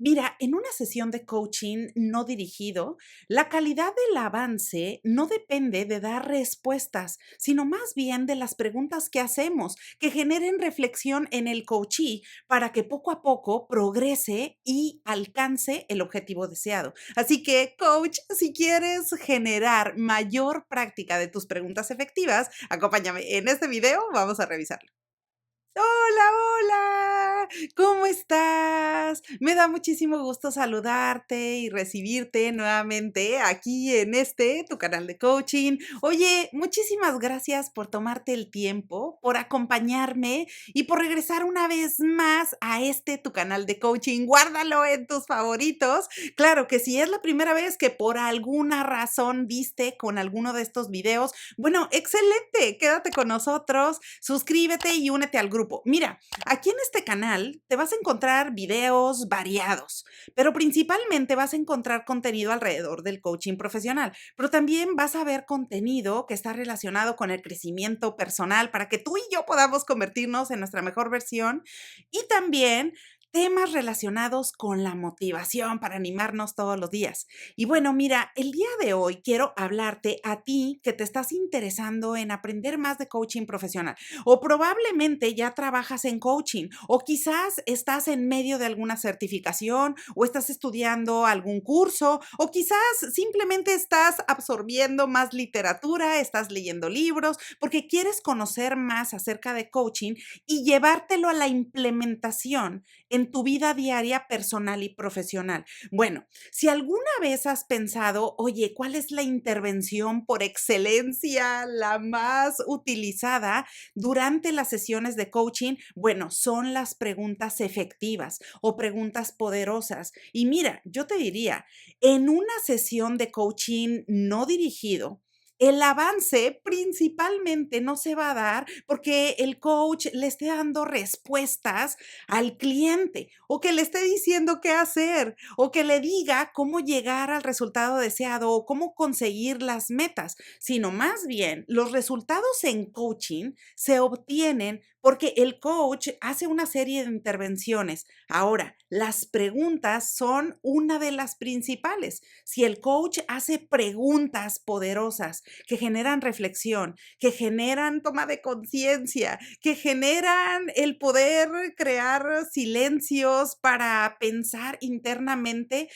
Mira, en una sesión de coaching no dirigido, la calidad del avance no depende de dar respuestas, sino más bien de las preguntas que hacemos, que generen reflexión en el coachee para que poco a poco progrese y alcance el objetivo deseado. Así que, coach, si quieres generar mayor práctica de tus preguntas efectivas, acompáñame en este video, vamos a revisarlo. Hola, hola, ¿cómo estás? Me da muchísimo gusto saludarte y recibirte nuevamente aquí en tu canal de coaching. Oye, muchísimas gracias por tomarte el tiempo, por acompañarme y por regresar una vez más a tu canal de coaching. Guárdalo en tus favoritos. Claro que si es la primera vez que por alguna razón viste con alguno de estos videos, bueno, excelente, quédate con nosotros, suscríbete y únete al grupo. Mira, aquí en este canal te vas a encontrar videos variados, pero principalmente vas a encontrar contenido alrededor del coaching profesional, pero también vas a ver contenido que está relacionado con el crecimiento personal para que tú y yo podamos convertirnos en nuestra mejor versión y también temas relacionados con la motivación para animarnos todos los días. Y bueno, mira, el día de hoy quiero hablarte a ti que te estás interesando en aprender más de coaching profesional o probablemente ya trabajas en coaching o quizás estás en medio de alguna certificación o estás estudiando algún curso o quizás simplemente estás absorbiendo más literatura, estás leyendo libros porque quieres conocer más acerca de coaching y llevártelo a la implementación en tu vida diaria personal y profesional. Bueno, si alguna vez has pensado, oye, ¿cuál es la intervención por excelencia, la más utilizada durante las sesiones de coaching? Bueno, son las preguntas efectivas o preguntas poderosas. Y mira, yo te diría, en una sesión de coaching no dirigido, el avance principalmente no se va a dar porque el coach le esté dando respuestas al cliente o que le esté diciendo qué hacer o que le diga cómo llegar al resultado deseado o cómo conseguir las metas, sino más bien los resultados en coaching se obtienen porque el coach hace una serie de intervenciones. Ahora, las preguntas son una de las principales. Si el coach hace preguntas poderosas que generan reflexión, que generan toma de conciencia, que generan el poder crear silencios para pensar internamente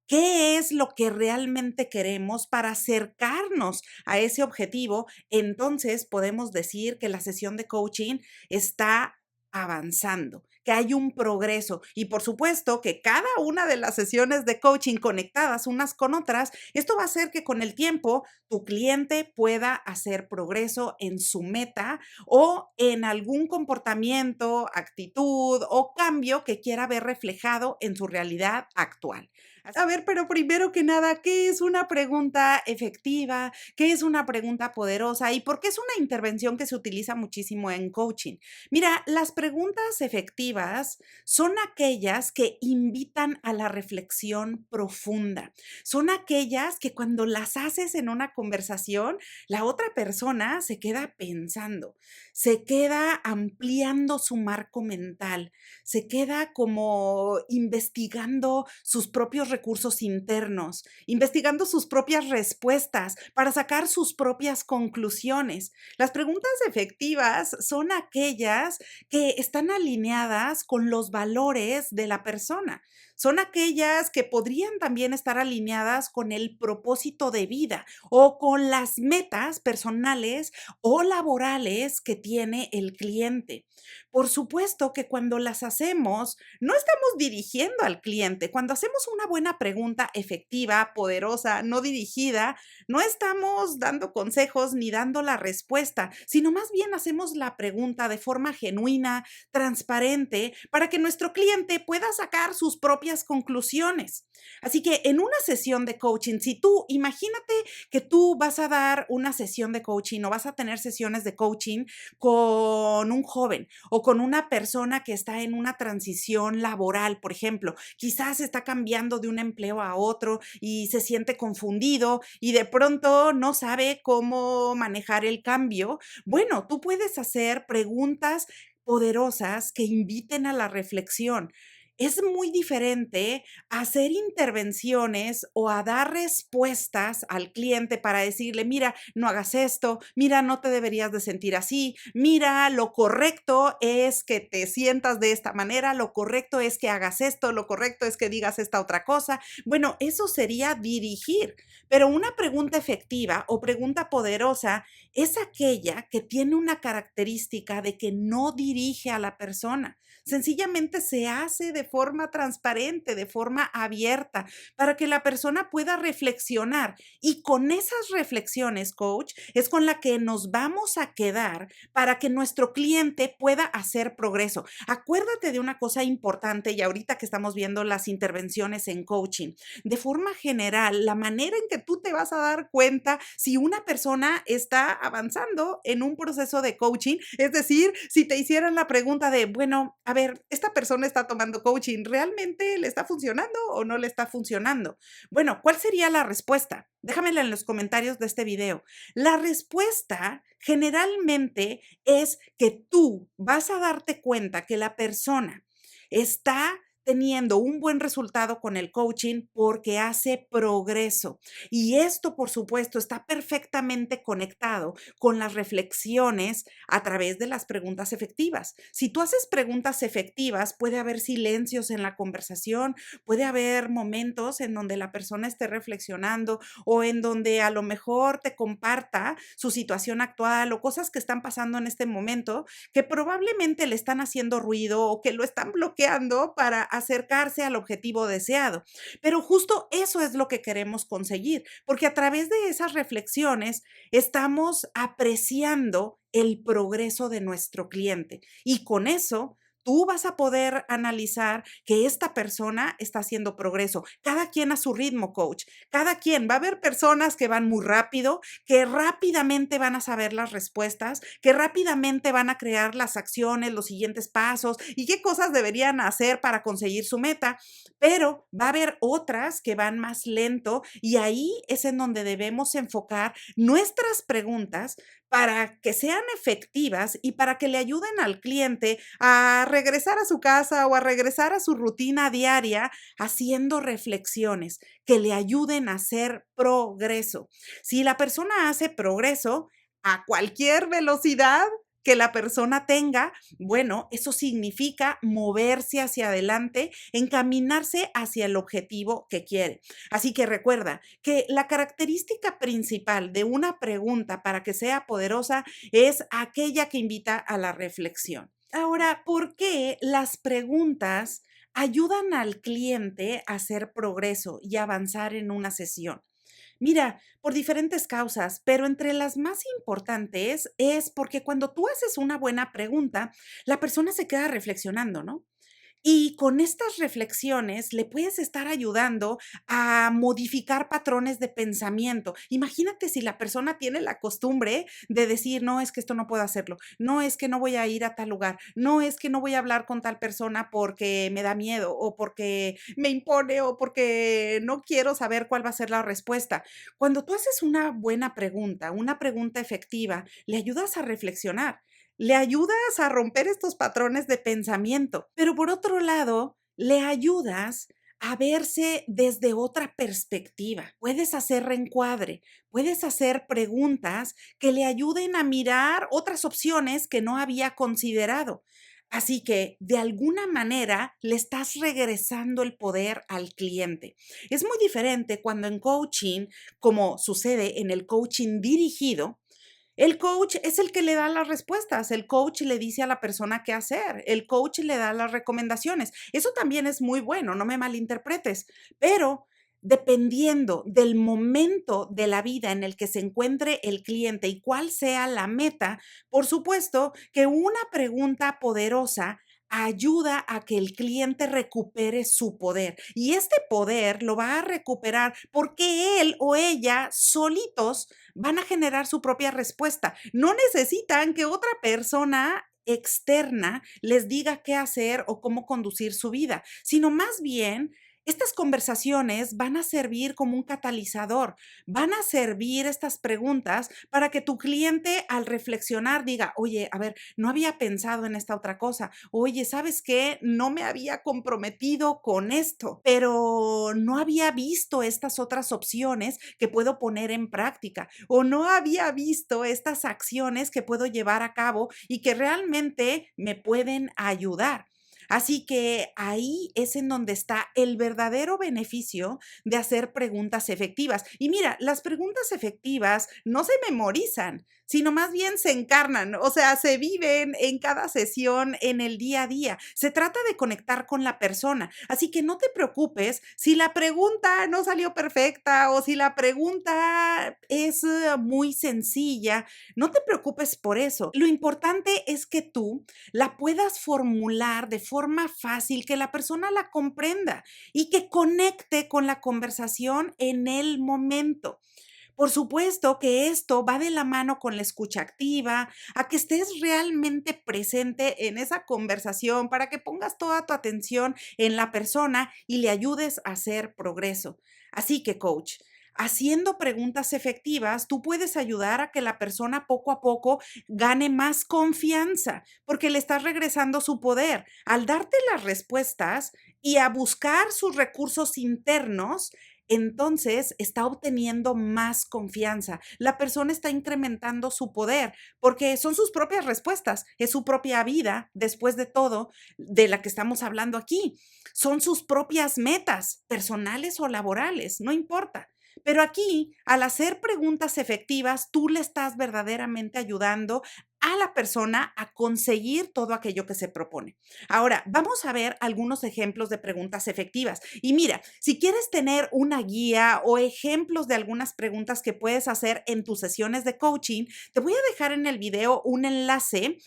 qué es lo que realmente queremos para acercarnos a ese objetivo, entonces podemos decir que la sesión de coaching está avanzando, que hay un progreso y por supuesto que cada una de las sesiones de coaching conectadas unas con otras, esto va a hacer que con el tiempo tu cliente pueda hacer progreso en su meta o en algún comportamiento, actitud o cambio que quiera ver reflejado en su realidad actual. A ver, pero primero que nada, ¿qué es una pregunta efectiva? ¿Qué es una pregunta poderosa? ¿Y por qué es una intervención que se utiliza muchísimo en coaching? Mira, las preguntas efectivas son aquellas que invitan a la reflexión profunda. Son aquellas que cuando las haces en una conversación, la otra persona se queda pensando, se queda ampliando su marco mental, se queda como investigando sus propios recursos internos, investigando sus propias respuestas para sacar sus propias conclusiones. Las preguntas efectivas son aquellas que están alineadas con los valores de la persona. Son aquellas que podrían también estar alineadas con el propósito de vida o con las metas personales o laborales que tiene el cliente. Por supuesto que cuando las hacemos, no estamos dirigiendo al cliente. Cuando hacemos una buena pregunta efectiva, poderosa, no dirigida, no estamos dando consejos ni dando la respuesta, sino más bien hacemos la pregunta de forma genuina, transparente, para que nuestro cliente pueda sacar sus propias conclusiones. Así que en una sesión de coaching, si tú imagínate que tú vas a dar una sesión de coaching o vas a tener sesiones de coaching con un joven o con una persona que está en una transición laboral, por ejemplo, quizás está cambiando de un empleo a otro y se siente confundido y de pronto no sabe cómo manejar el cambio. Bueno, tú puedes hacer preguntas poderosas que inviten a la reflexión. Es muy diferente hacer intervenciones o a dar respuestas al cliente para decirle, mira, no hagas esto, mira, no te deberías de sentir así, mira, lo correcto es que te sientas de esta manera, lo correcto es que hagas esto, lo correcto es que digas esta otra cosa. Bueno, eso sería dirigir, pero una pregunta efectiva o pregunta poderosa es aquella que tiene una característica de que no dirige a la persona. Sencillamente se hace de forma transparente, de forma abierta, para que la persona pueda reflexionar. Y con esas reflexiones, coach, es con la que nos vamos a quedar para que nuestro cliente pueda hacer progreso. Acuérdate de una cosa importante y ahorita que estamos viendo las intervenciones en coaching. De forma general, la manera en que tú te vas a dar cuenta si una persona está avanzando en un proceso de coaching, es decir, si te hicieran la pregunta de, bueno, a ver, esta persona está tomando coaching, ¿realmente le está funcionando o no le está funcionando? Bueno, ¿cuál sería la respuesta? Déjamela en los comentarios de este video. La respuesta generalmente es que tú vas a darte cuenta que la persona está teniendo un buen resultado con el coaching porque hace progreso. Y esto, por supuesto, está perfectamente conectado con las reflexiones a través de las preguntas efectivas. Si tú haces preguntas efectivas, puede haber silencios en la conversación, puede haber momentos en donde la persona esté reflexionando o en donde a lo mejor te comparta su situación actual o cosas que están pasando en este momento que probablemente le están haciendo ruido o que lo están bloqueando para acercarse al objetivo deseado. Pero justo eso es lo que queremos conseguir, porque a través de esas reflexiones estamos apreciando el progreso de nuestro cliente y con eso tú vas a poder analizar que esta persona está haciendo progreso. Cada quien a su ritmo, coach. Cada quien. Va a haber personas que van muy rápido, que rápidamente van a saber las respuestas, que rápidamente van a crear las acciones, los siguientes pasos y qué cosas deberían hacer para conseguir su meta, pero va a haber otras que van más lento y ahí es en donde debemos enfocar nuestras preguntas para que sean efectivas y para que le ayuden al cliente a regresar a su casa o a regresar a su rutina diaria haciendo reflexiones que le ayuden a hacer progreso. Si la persona hace progreso a cualquier velocidad que la persona tenga, bueno, eso significa moverse hacia adelante, encaminarse hacia el objetivo que quiere. Así que recuerda que la característica principal de una pregunta para que sea poderosa es aquella que invita a la reflexión. Ahora, ¿por qué las preguntas ayudan al cliente a hacer progreso y avanzar en una sesión? Mira, por diferentes causas, pero entre las más importantes es porque cuando tú haces una buena pregunta, la persona se queda reflexionando, ¿no? Y con estas reflexiones le puedes estar ayudando a modificar patrones de pensamiento. Imagínate si la persona tiene la costumbre de decir, no, es que esto no puedo hacerlo, no, es que no voy a ir a tal lugar, no, es que no voy a hablar con tal persona porque me da miedo o porque me impone o porque no quiero saber cuál va a ser la respuesta. Cuando tú haces una buena pregunta, una pregunta efectiva, le ayudas a reflexionar. Le ayudas a romper estos patrones de pensamiento, pero por otro lado, le ayudas a verse desde otra perspectiva. Puedes hacer reencuadre, puedes hacer preguntas que le ayuden a mirar otras opciones que no había considerado. Así que de alguna manera le estás regresando el poder al cliente. Es muy diferente cuando en coaching, como sucede en el coaching dirigido, el coach es el que le da las respuestas, el coach le dice a la persona qué hacer, el coach le da las recomendaciones. Eso también es muy bueno, no me malinterpretes, pero dependiendo del momento de la vida en el que se encuentre el cliente y cuál sea la meta, por supuesto que una pregunta poderosa ayuda a que el cliente recupere su poder. Y este poder lo va a recuperar porque él o ella solitos van a generar su propia respuesta. No necesitan que otra persona externa les diga qué hacer o cómo conducir su vida, sino más bien Estas conversaciones van a servir como un catalizador, van a servir estas preguntas para que tu cliente al reflexionar diga, oye, a ver, no había pensado en esta otra cosa, oye, ¿sabes qué? No me había comprometido con esto, pero no había visto estas otras opciones que puedo poner en práctica o no había visto estas acciones que puedo llevar a cabo y que realmente me pueden ayudar. Así que ahí es en donde está el verdadero beneficio de hacer preguntas efectivas. Y mira, las preguntas efectivas no se memorizan, sino más bien se encarnan, o sea, se viven en cada sesión, en el día a día. Se trata de conectar con la persona. Así que no te preocupes si la pregunta no salió perfecta o si la pregunta es muy sencilla. No te preocupes por eso. Lo importante es que tú la puedas formular de forma fácil, que la persona la comprenda y que conecte con la conversación en el momento. Por supuesto que esto va de la mano con la escucha activa, a que estés realmente presente en esa conversación para que pongas toda tu atención en la persona y le ayudes a hacer progreso. Así que, coach, haciendo preguntas efectivas, tú puedes ayudar a que la persona poco a poco gane más confianza, porque le estás regresando su poder. Al darte las respuestas y a buscar sus recursos internos, entonces está obteniendo más confianza. La persona está incrementando su poder porque son sus propias respuestas, es su propia vida, después de todo, de la que estamos hablando aquí. Son sus propias metas, personales o laborales, no importa. Pero aquí, al hacer preguntas efectivas, tú le estás verdaderamente ayudando a la persona a conseguir todo aquello que se propone. Ahora, vamos a ver algunos ejemplos de preguntas efectivas. Y mira, si quieres tener una guía o ejemplos de algunas preguntas que puedes hacer en tus sesiones de coaching, te voy a dejar en el video un enlace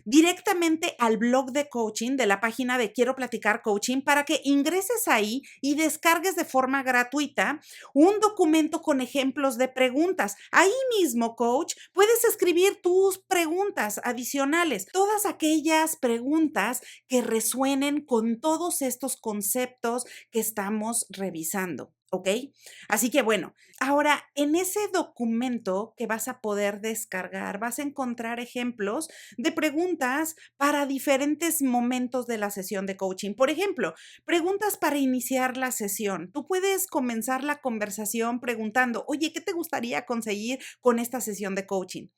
directamente al blog de coaching de la página de Quiero Platicar Coaching para que ingreses ahí y descargues de forma gratuita un documento con ejemplos de preguntas. Ahí mismo, coach, puedes escribir tus preguntas adicionales, todas aquellas preguntas que resuenen con todos estos conceptos que estamos revisando. ¿Ok? Así que bueno, ahora en ese documento que vas a poder descargar, vas a encontrar ejemplos de preguntas para diferentes momentos de la sesión de coaching. Por ejemplo, preguntas para iniciar la sesión. Tú puedes comenzar la conversación preguntando, oye, ¿qué te gustaría conseguir con esta sesión de coaching?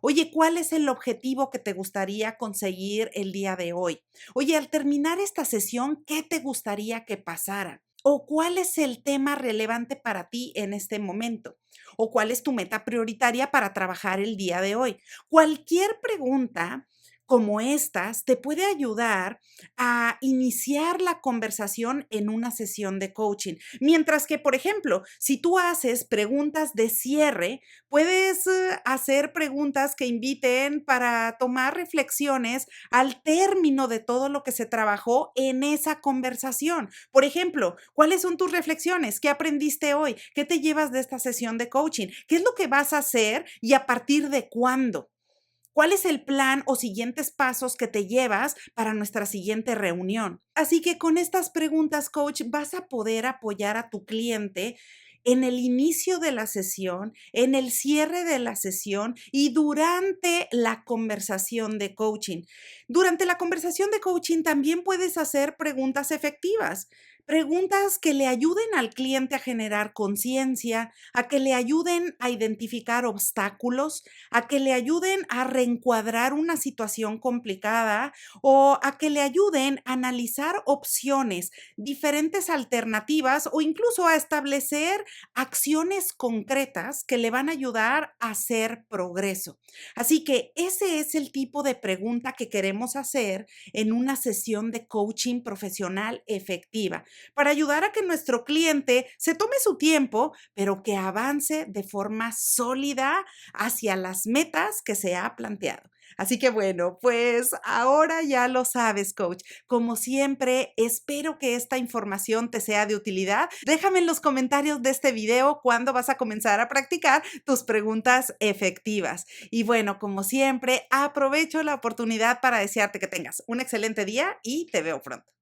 Oye, ¿cuál es el objetivo que te gustaría conseguir el día de hoy? Oye, al terminar esta sesión, ¿qué te gustaría que pasara? ¿O cuál es el tema relevante para ti en este momento? ¿O cuál es tu meta prioritaria para trabajar el día de hoy? Cualquier pregunta como estas te puede ayudar a iniciar la conversación en una sesión de coaching. Mientras que, por ejemplo, si tú haces preguntas de cierre, puedes hacer preguntas que inviten para tomar reflexiones al término de todo lo que se trabajó en esa conversación. Por ejemplo, ¿cuáles son tus reflexiones? ¿Qué aprendiste hoy? ¿Qué te llevas de esta sesión de coaching? ¿Qué es lo que vas a hacer y a partir de cuándo? ¿Cuál es el plan o siguientes pasos que te llevas para nuestra siguiente reunión? Así que con estas preguntas, coach, vas a poder apoyar a tu cliente en el inicio de la sesión, en el cierre de la sesión y durante la conversación de coaching. Durante la conversación de coaching también puedes hacer preguntas efectivas. Preguntas que le ayuden al cliente a generar conciencia, a que le ayuden a identificar obstáculos, a que le ayuden a reencuadrar una situación complicada o a que le ayuden a analizar opciones, diferentes alternativas o incluso a establecer acciones concretas que le van a ayudar a hacer progreso. Así que ese es el tipo de pregunta que queremos hacer en una sesión de coaching profesional efectiva, para ayudar a que nuestro cliente se tome su tiempo, pero que avance de forma sólida hacia las metas que se ha planteado. Así que bueno, pues ahora ya lo sabes, coach. Como siempre, espero que esta información te sea de utilidad. Déjame en los comentarios de este video cuándo vas a comenzar a practicar tus preguntas efectivas. Y bueno, como siempre, aprovecho la oportunidad para desearte que tengas un excelente día y te veo pronto.